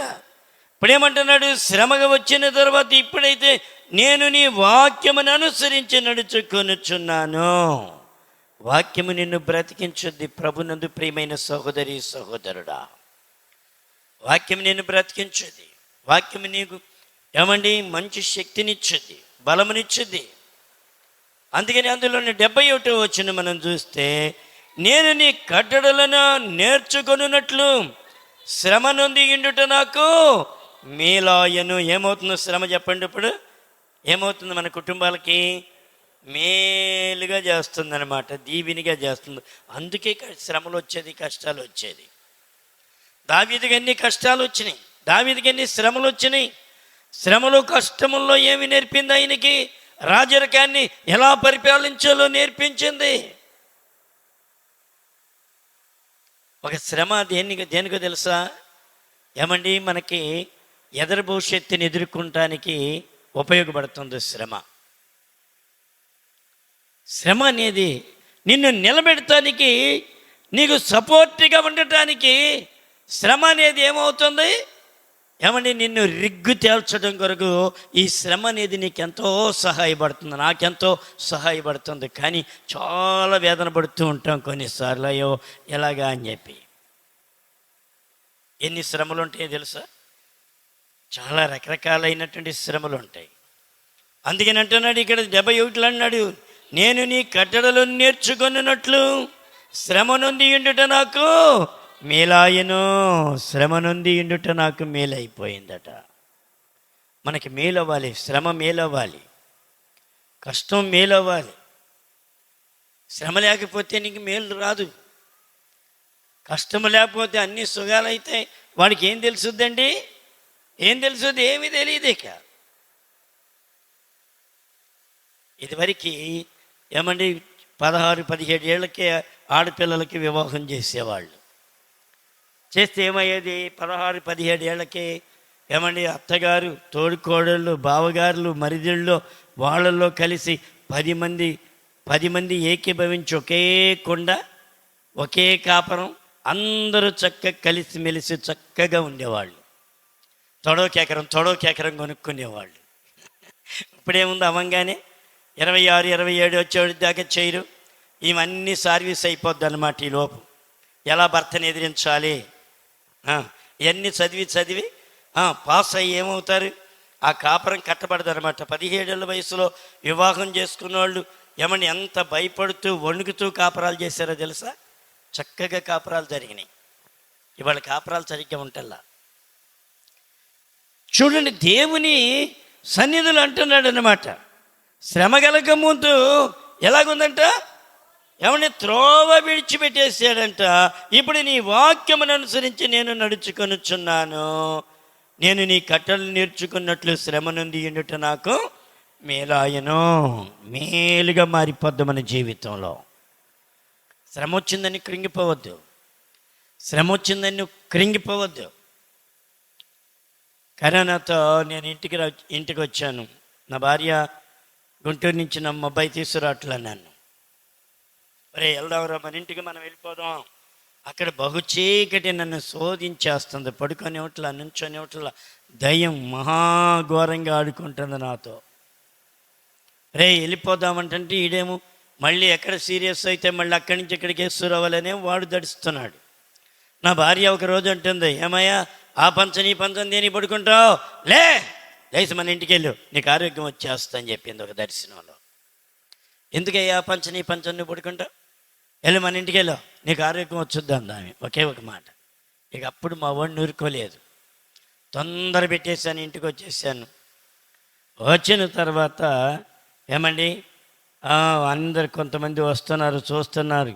ఇప్పుడేమంటున్నాడు? శ్రమగా వచ్చిన తర్వాత ఇప్పుడైతే నేను నీ వాక్యమును అనుసరించి నడుచుకొనుచున్నాను. వాక్యము నిన్ను బ్రతికించుద్ది. ప్రభునందు ప్రియమైన సహోదరి సహోదరుడా, వాక్యం నిన్ను బ్రతికించుద్ది. వాక్యము నీకు ఏమండి మంచి శక్తినిచ్చుద్ది, బలమునిచ్చుద్ది. అందుకని అందులోని 71వ వచనం మనం చూస్తే, నేను నీ కట్టడలను నేర్చుకొనున్నట్లు శ్రమ నొంది ఇండుట నాకు మేలాయను. ఏమవుతుందో శ్రమ చెప్పండి ఇప్పుడు? ఏమవుతుంది? మన కుటుంబాలకి మేలుగా చేస్తుందన్నమాట, దీవినిగా చేస్తుంది. అందుకే శ్రమలు వచ్చేది, కష్టాలు వచ్చేది. దావీదుకి ఎన్ని కష్టాలు వచ్చినాయి, దావీదుకి ఎన్ని శ్రమలు వచ్చినాయి. శ్రమలు కష్టముల్లో ఏమి నేర్పింది? ఆయనకి రాజరికాన్ని ఎలా పరిపాలించాలో నేర్పించింది. ఒక శ్రమ దేనికో తెలుసా? ఏమండి, మనకి ఎదరు భవిష్యత్తుని ఎదుర్కొనటానికి ఉపయోగపడుతుంది శ్రమ. శ్రమ అనేది నిన్ను నిలబెడటానికి, నీకు సపోర్ట్గా ఉండటానికి శ్రమ అనేది ఏమవుతుంది? ఏమండి, నిన్ను రిగ్గు తేల్చడం కొరకు ఈ శ్రమ అనేది నీకెంతో సహాయపడుతుంది, నాకెంతో సహాయపడుతుంది. కానీ చాలా వేదన పడుతూ ఉంటాం కొన్నిసార్లు, అయ్యో ఎలాగా అని చెప్పి. ఎన్ని శ్రమలు ఉంటాయో తెలుసా? చాలా రకరకాలైనటువంటి శ్రమలు ఉంటాయి. అందుకని అంటున్నాడు ఇక్కడ 71 అన్నాడు, నేను నీ కట్టడలు నేర్చుకొనున్నట్లు శ్రమ నొంది ఉండుట నాకు మేలాయను. శ్రమ నొంది ఉండుట నాకు మేలైపోయిందట. మనకి మేలవ్వాలి, శ్రమ మేలవ్వాలి, కష్టం మేలవ్వాలి. శ్రమ లేకపోతే నీకు మేలు రాదు. కష్టం లేకపోతే అన్ని సుఖాలైతే వాడికి ఏం తెలుసుద్దండి? ఏం తెలుసుద్ది? ఏమీ తెలియదు. ఇక ఇదివరకు ఏమండి 16-17 ఏళ్ళకే ఆడపిల్లలకి వివాహం చేసేవాళ్ళు. చేస్తే ఏమయ్యేది? 16-17 ఏళ్ళకే ఏమండి అత్తగారు, తోడుకోడళ్ళు, బావగారులు, మరిదిళ్ళు వాళ్ళల్లో కలిసి 10 మంది ఏకీభవించి ఒకే కొండ, ఒకే కాపురం, అందరూ చక్కగా కలిసిమెలిసి చక్కగా ఉండేవాళ్ళు. తొడో కేకరం కొనుక్కునేవాళ్ళు. ఇప్పుడేముంది? అవ్వంగానే 26-27 వచ్చేవాడి దాకా చేయరు. ఇవన్నీ సర్వీస్ అయిపోద్ది అన్నమాట. ఈ లోపు ఎలా భర్తని ఎదిరించాలి, ఇవన్నీ చదివి పాస్ అయ్యి ఏమవుతారు? ఆ కాపురం కట్టబడదు అనమాట. 17 ఏళ్ళ వయసులో వివాహం చేసుకున్న వాళ్ళు ఏమని ఎంత భయపడుతూ వణుకుతూ కాపురాలు చేశారో తెలుసా? చక్కగా కాపురాలు జరిగినాయి. ఇవాళ కాపురాలు సరిగ్గా ఉంటల్లా. చూడండి, దేవుని సన్నిధులు అంటున్నాడు అన్నమాట. శ్రమ కలగ ముందు ఎలాగుందంట? ఏమని త్రోవ విడిచిపెట్టేసాడంట. ఇప్పుడు నీ వాక్యమును అనుసరించి నేను నడుచుకొనుచున్నాను. నేను నీ కట్టలు నేర్చుకున్నట్లు శ్రమ నుండి ఉండుట నాకు మేలాయను. మేలుగా మారిపోద్దు మన జీవితంలో. శ్రమ వచ్చిందని కృంగిపోవద్దు, శ్రమ వచ్చిందని కృంగిపోవద్దు. కరోనాతో నేను ఇంటికి వచ్చాను. నా భార్య గుంటూరు నుంచి నా అబ్బాయి తీసుకురావట్లే నన్ను. ఒరే వెళ్దాంరా మన ఇంటికి, మనం వెళ్ళిపోదాం. అక్కడ బహు చీకటి నన్ను శోధించేస్తుంది. పడుకొని ఒకట్లా, నుంచొని ఒకట్లా, దయ్యం మహాఘోరంగా ఆడుకుంటుంది నాతో. రే వెళ్ళిపోదామంటే ఈడేమో మళ్ళీ ఎక్కడ సీరియస్ అయితే మళ్ళీ అక్కడి నుంచి ఇక్కడికి వేసుకురావాలనే వాడు దడుస్తున్నాడు. నా భార్య ఒక రోజు అంటుంది, ఏమయ్యా ఆ పంచని ఈ పంచం దేని పడుకుంటావు? లేచి మన ఇంటికి వెళ్ళు, నీకు ఆరోగ్యం వచ్చేస్తా అని చెప్పింది ఒక దర్శనంలో. ఎందుకయ్యా ఆ పంచని ఈ పంచం నువ్వు పడుకుంటావు? వెళ్ళి మన ఇంటికి వెళ్ళు, నీకు ఆరోగ్యం వచ్చుద్దాం దాని ఒకే ఒక మాట. ఇక అప్పుడు మా వాడిని ఊరుకోలేదు, తొందర పెట్టేశాను, ఇంటికి వచ్చేసాను. వచ్చిన తర్వాత ఏమండి అందరు కొంతమంది వస్తున్నారు, చూస్తున్నారు.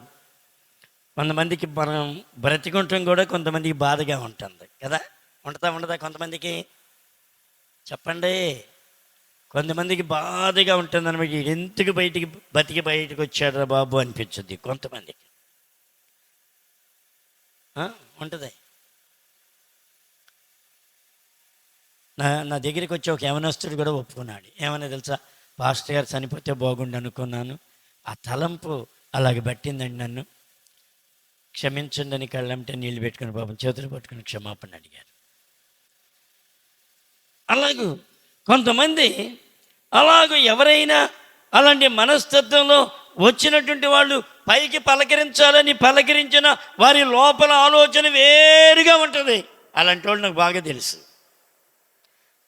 కొంతమందికి మనం బ్రతికుంటాం కూడా కొంతమందికి బాధగా ఉంటుంది కదా. ఉండదా కొంతమందికి? చెప్పండి. కొంతమందికి బాధగా ఉంటుంది అనమాట. ఎందుకు బతికి బయటకు వచ్చాడు బాబు అనిపించుద్ది కొంతమందికి. ఉంటుంది. నా దగ్గరికి వచ్చి ఒక యవనస్తుడు కూడా ఒప్పుకున్నాడు. ఏమన్నా తెలుసా? పాస్టర్ గారు చనిపోతే బాగుండు అనుకున్నాను, ఆ తలంపు అలాగే పట్టిందండి నన్ను, క్షమించండి అని కళ్ళంటే నీళ్ళు పెట్టుకుని పాపం చేతులు పట్టుకుని క్షమాపణ అడిగారు. అలాగూ కొంతమంది ఎవరైనా అలాంటి మనస్తత్వంలో వచ్చినటువంటి వాళ్ళు పైకి పలకరించాలని పలకరించిన వారి లోపల ఆలోచన వేరుగా ఉంటుంది. అలాంటి వాళ్ళు నాకు బాగా తెలుసు.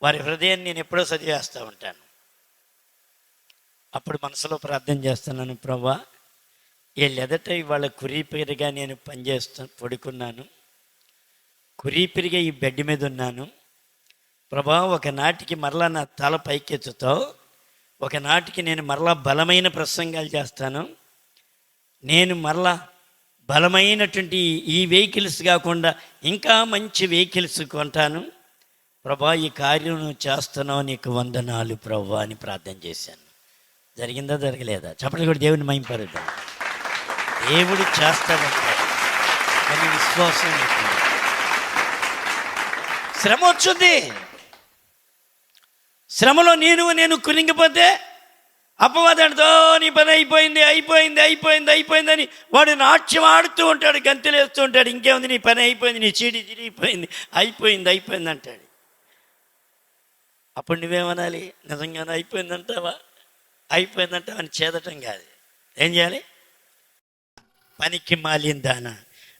వారి హృదయాన్ని నేను ఎప్పుడో చదివేస్తూ ఉంటాను. అప్పుడు మనసులో ప్రార్థన చేస్తున్నాను, ప్రభా వీళ్ళెదట ఇవాళ కురీపిరిగా నేను పడుకున్నాను, కురీపిరిగా ఈ బెడ్ మీద ఉన్నాను. ప్రభా ఒకనాటికి మరలా నా తల పైకెత్తుతావు, ఒకనాటికి నేను మరలా బలమైన ప్రసంగాలు చేస్తాను, నేను మరలా బలమైనటువంటి ఈ వెహికల్స్ కాకుండా ఇంకా మంచి వెహికల్స్ కొంటాను. ప్రభా ఈ కార్యం నువ్వు చేస్తున్నావు, నీకు వందనాలు ప్రభా అని ప్రార్థన చేశాను. జరిగిందా జరగలేదా? చెప్పండి కూడా దేవుని మహింపరుద్దాం. దేవుడు చేస్తాడంటే కానీ విశ్వాసం ఉంటుంది. శ్రమ వచ్చింది, శ్రమలో నేను కురింగిపోతే అపవాదంతో నీ పని అయిపోయింది అయిపోయింది అయిపోయింది అయిపోయింది అని వాడు నాట్యం ఆడుతూ ఉంటాడు, గంతులు వేస్తూ ఉంటాడు. ఇంకేముంది, నీ పని అయిపోయింది, నీ చీడి చిరిగిపోయింది, అయిపోయింది అయిపోయింది అంటాడు. అప్పుడు నువ్వేమనాలి? నిజంగానే అయిపోయిందంటావా? అయిపోయిందంటావా అని చేదటం కాదు. ఏం చేయాలి? పనికి మాలిందానా,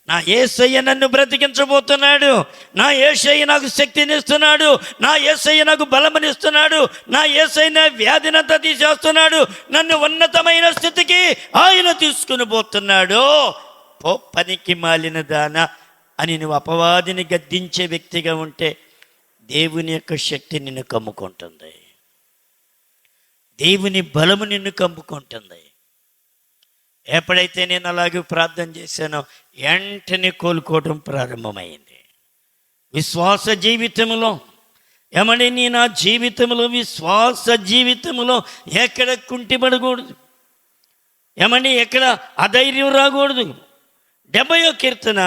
నా యేసయ్య నన్ను బ్రతికించబోతున్నాడు, నా యేసయ్య నాకు శక్తినిస్తున్నాడు, నా యేసయ్య నాకు బలమనిస్తున్నాడు, నా యేసయ్య వ్యాధినంతా తీసేస్తున్నాడు, నన్ను ఉన్నతమైన స్థితికి ఆయన తీసుకుని పోతున్నాడు. పో పనికి మాలిన దానా అని నువ్వు అపవాదిని గద్దించే వ్యక్తిగా ఉంటే దేవుని యొక్క శక్తి నిన్ను కమ్ముకుంటుంది, దేవుని బలము నిన్ను కమ్ముకుంటుంది. ఎప్పుడైతే నేను అలాగే ప్రార్థన చేశానో వెంటనే కోలుకోవడం ప్రారంభమైంది. విశ్వాస జీవితంలో ఏమని నీ నా జీవితంలో విశ్వాస జీవితంలో ఎక్కడ కుంటిపడకూడదు, ఏమని ఎక్కడ అధైర్యం రాకూడదు. 70వ కీర్తన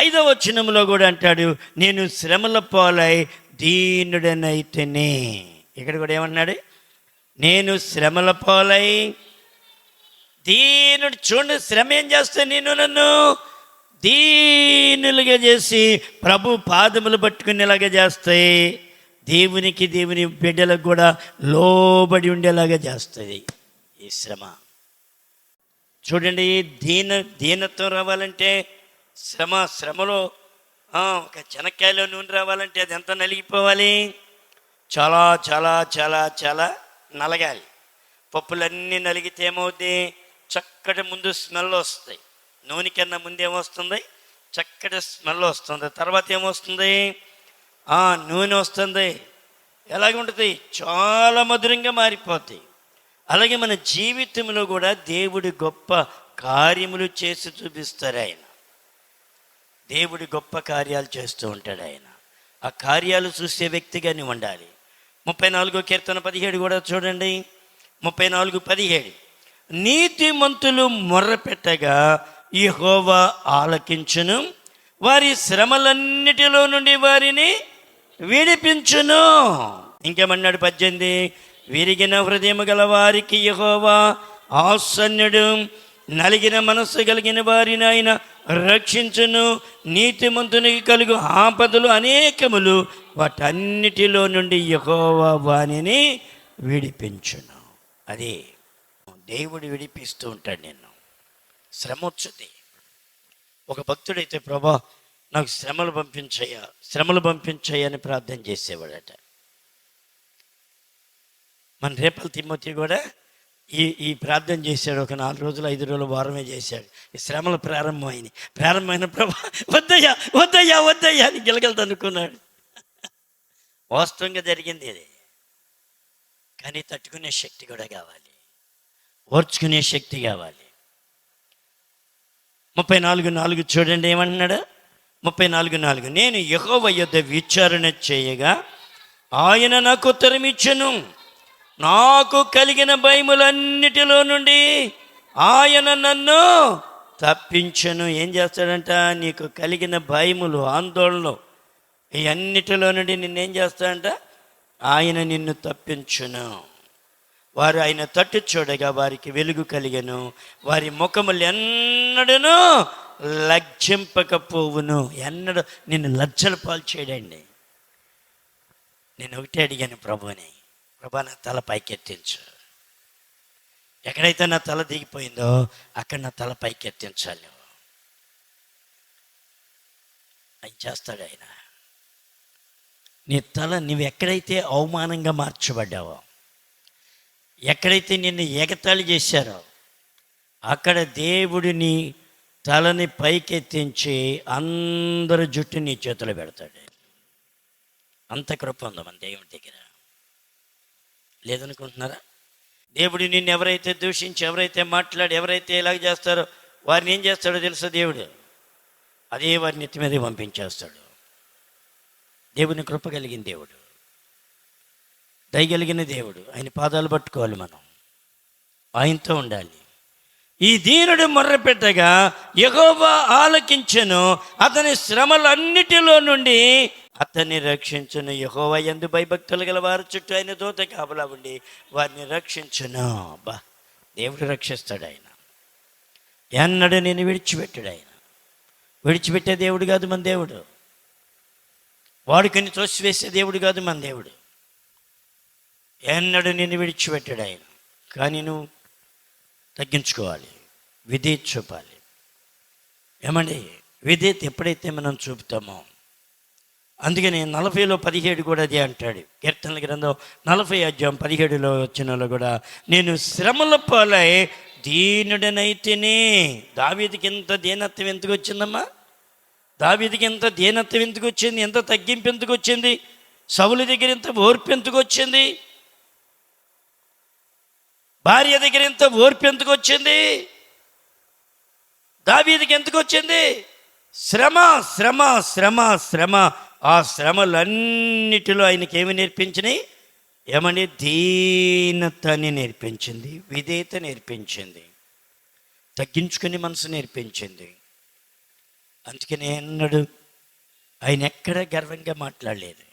5వ వచనంలో కూడా అంటాడు, నేను శ్రమల పాలై దీనుడనైతేనే. ఇక్కడ కూడా ఏమన్నాడు? నేను శ్రమల పాలై దీనుడు. చూడండి, శ్రమ ఏం చేస్తే నన్ను దీనులుగా చేసి ప్రభు పాదములు పట్టుకునేలాగా చేస్తాయి. దేవునికి దేవుని బిడ్డలకు కూడా లోబడి ఉండేలాగా చేస్తుంది ఈ శ్రమ. చూడండి, దీనత్వం రావాలంటే శ్రమలో ఒక చెనక్కాయలో నూనె రావాలంటే అది ఎంత నలిగిపోవాలి? చాలా చాలా చాలా చాలా నలగాలి. పప్పులన్నీ నలిగితే ఏమవుద్ది? చక్కటి ముందు స్మెల్ వస్తాయి. నూనె కన్నా ముందు ఏమొస్తుంది? చక్కటి స్మెల్ వస్తుంది. తర్వాత ఏమొస్తుంది? నూనె వస్తుంది. ఎలాగ ఉంటుంది? చాలా మధురంగా మారిపోతాయి. అలాగే మన జీవితంలో కూడా దేవుడి గొప్ప కార్యములు చేసి చూపిస్తారు ఆయన. దేవుడి గొప్ప కార్యాలు చేస్తూ ఉంటాడు ఆయన. ఆ కార్యాలు చూసే వ్యక్తిగా నువ్వు ఉండాలి. 34వ కీర్తన 17 కూడా చూడండి. 34:17 నీతిమంతులు మొర్రపెట్టగా యెహోవా ఆలకించును, వారి శ్రమలన్నిటిలో నుండి వారిని విడిపించును. ఇంకేమన్నాడు? 18 విరిగిన హృదయము గల వారికి యెహోవా ఆసన్నుడు, నలిగిన మనస్సు కలిగిన వారిని ఆయన రక్షించును. నీతిమంతునికి కలుగు ఆపదలు అనేకములు, వాటన్నిటిలో నుండి యెహోవా వానిని విడిపించును. అదే దేవుడు విడిపిస్తూ ఉంటాడు నిన్ను. శ్రమ వచ్చుది. ఒక భక్తుడైతే ప్రభా నాకు శ్రమలు పంపించయ్యా అని ప్రార్థన చేసేవాడట. మన రేపల్ తిమ్మతి కూడా ఈ ప్రార్థన చేశాడు. ఒక 4 రోజులు 5 రోజులు వారమే చేశాడు. ఈ శ్రమలు ప్రారంభమైన ప్రభా వద్దయ్యా వద్దయ్యా వద్దయ్యా అని గిలగలదు అనుకున్నాడు. వాస్తవంగా జరిగింది ఇది. కానీ తట్టుకునే శక్తి కూడా కావాలి, ఓర్చుకునే శక్తి కావాలి. 34:4 చూడండి ఏమన్నాడు? 34:4 నేను యెహోవా యొద్ద విచారణ చేయగా ఆయన నాకు ఉత్తరం ఇచ్చెను, నాకు కలిగిన భయములన్నిటిలో నుండి ఆయన నన్ను తప్పించెను. ఏం చేస్తాడంట? నీకు కలిగిన భయములు, ఆందోళనలు, ఈ అన్నిటిలో నుండి నిన్నేం చేస్తాడంట? ఆయన నిన్ను తప్పించును. వారు ఆయన తట్టు చూడగా వారికి వెలుగు కలిగెను, వారి ముఖములు ఎన్నడూను లజ్జింపకపోవును. ఎన్నడూ నిన్ను లజ్జల పాలు చేయడండి. నేను ఒకటే అడిగాను ప్రభుని, ప్రభా నా తల పైకెత్తించు. ఎక్కడైతే నా తల దిగిపోయిందో అక్కడ నా తల పైకెత్తించాలి. ఆయన చేస్తాడు. ఆయన నీ తల నువ్వు ఎక్కడైతే అవమానంగా మార్చబడ్డావో, ఎక్కడైతే నిన్ను ఎగతాళి చేశారో అక్కడ దేవుడిని తలని పైకెత్తించి అందరి జుట్టు నీ చేతిలో పెడతాడు. అంత కృప ఉందా మన దేవుడి దగ్గర? లేదనుకుంటున్నారా? దేవుడు నిన్ను ఎవరైతే దూషించి, ఎవరైతే మాట్లాడి, ఎవరైతే ఇలాగ చేస్తారో వారిని ఏం చేస్తాడో తెలుసా? దేవుడు అదే వారి నెత్తి మీద పంపించేస్తాడు. దేవుని కృప కలిగిన దేవుడు, దయగలిగిన దేవుడు. ఆయన పాదాలు పట్టుకోవాలి, మనం ఆయనతో ఉండాలి. ఈ దీనుడు మొర్రపెట్టగా యెహోవా ఆలకించెను, అతని శ్రమలన్నిటిలో నుండి అతన్ని రక్షించును. యెహోవా యందు భయభక్తులు గల వారి చుట్టూ ఆయన దూత కాపలా ఉండి వారిని రక్షించును. బా, దేవుడు రక్షిస్తాడు. ఆయన ఎన్నడూ నేను విడిచిపెట్టాడు. ఆయన విడిచిపెట్టే దేవుడు కాదు మన దేవుడు. వాడుకొని త్రోసివేసే దేవుడు కాదు మన దేవుడు. ఎన్నడూ నిన్ను విడిచిపెట్టాడు ఆయన. కానీ నువ్వు తగ్గించుకోవాలి, విధేయత చూపాలి. ఏమండి, విధేయత ఎప్పుడైతే మనం చూపుతామో, అందుకని 40:17 కూడా అదే అంటాడు. కీర్తనల గ్రంథం 40:17 కూడా, నేను శ్రమల పాలై దీనుడనైతేనే. దావీదుకి ఎంత దీనత్వం ఎందుకు వచ్చిందమ్మా? దావీదుకి ఎంత దీనత్వం ఎందుకు వచ్చింది? ఎంత తగ్గింపు ఎందుకు వచ్చింది? సౌలు దగ్గర ఎంత ఓర్పు ఎందుకు వచ్చింది? భార్య దగ్గర ఎంత ఓర్పు ఎందుకు వచ్చింది? దావీదుకి ఎందుకు వచ్చింది? శ్రమ, శ్రమ, శ్రమ, శ్రమ. ఆ శ్రమలన్నిటిలో ఆయనకి ఏమి నేర్పించినాయి? ఏమని? దీనతని నేర్పించింది, విధేయత నేర్పించింది, తగ్గించుకుని మనసు నేర్పించింది. అందుకని ఎన్నడు ఆయన ఎక్కడ గర్వంగా మాట్లాడలేదు.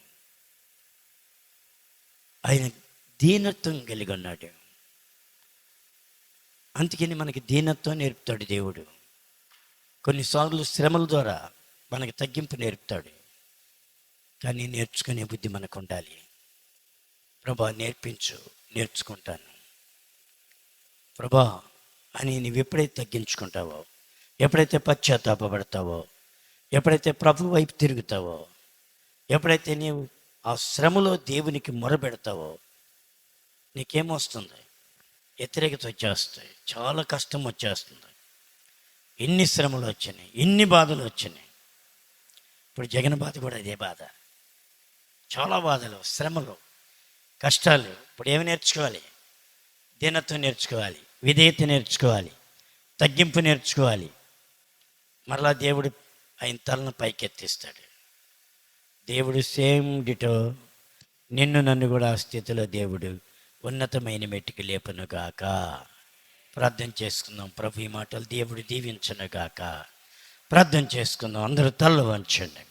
ఆయన దీనత్వం కలిగి ఉన్నాడు. అందుకని మనకి దీనత్వం నేర్పుతాడు దేవుడు. కొన్నిసార్లు శ్రమల ద్వారా మనకి తగ్గింపు నేర్పుతాడు. కానీ నేర్చుకునే బుద్ధి మనకు ఉండాలి. ప్రభా నేర్పించు, నేర్చుకుంటాను ప్రభా అని నువ్వు ఎప్పుడైతే తగ్గించుకుంటావో, ఎప్పుడైతే పశ్చాత్తాపడతావో, ఎప్పుడైతే ప్రభు వైపు తిరుగుతావో, ఎప్పుడైతే నీవు ఆ శ్రమలో దేవునికి మొరపెడతావో, నీకేమొస్తుంది? వ్యతిరేకత వచ్చేస్తాయి, చాలా కష్టం వచ్చేస్తుంది. ఎన్ని శ్రమలు వచ్చినాయి, ఎన్ని బాధలు వచ్చినాయి. ఇప్పుడు జగన్ బాధ కూడా అదే బాధ. చాలా బాధలు, శ్రమలు, కష్టాలు. ఇప్పుడు ఏమి నేర్చుకోవాలి? దీనత్వం నేర్చుకోవాలి, విధేయత నేర్చుకోవాలి, తగ్గింపు నేర్చుకోవాలి. మరలా దేవుడు ఆయన తలను పైకెత్తిస్తాడు. దేవుడు సేమ్ డిటో నిన్ను నన్ను కూడా ఆ స్థితిలో దేవుడు ఉన్నతమైన మెట్టుకు లేపను గాక. ప్రార్థన చేసుకుందాం. ప్రభు ఈ మాటలు దేవుడు దీవించను గాక. ప్రార్థన చేసుకుందాం. అందరూ తల్ల వంచండి.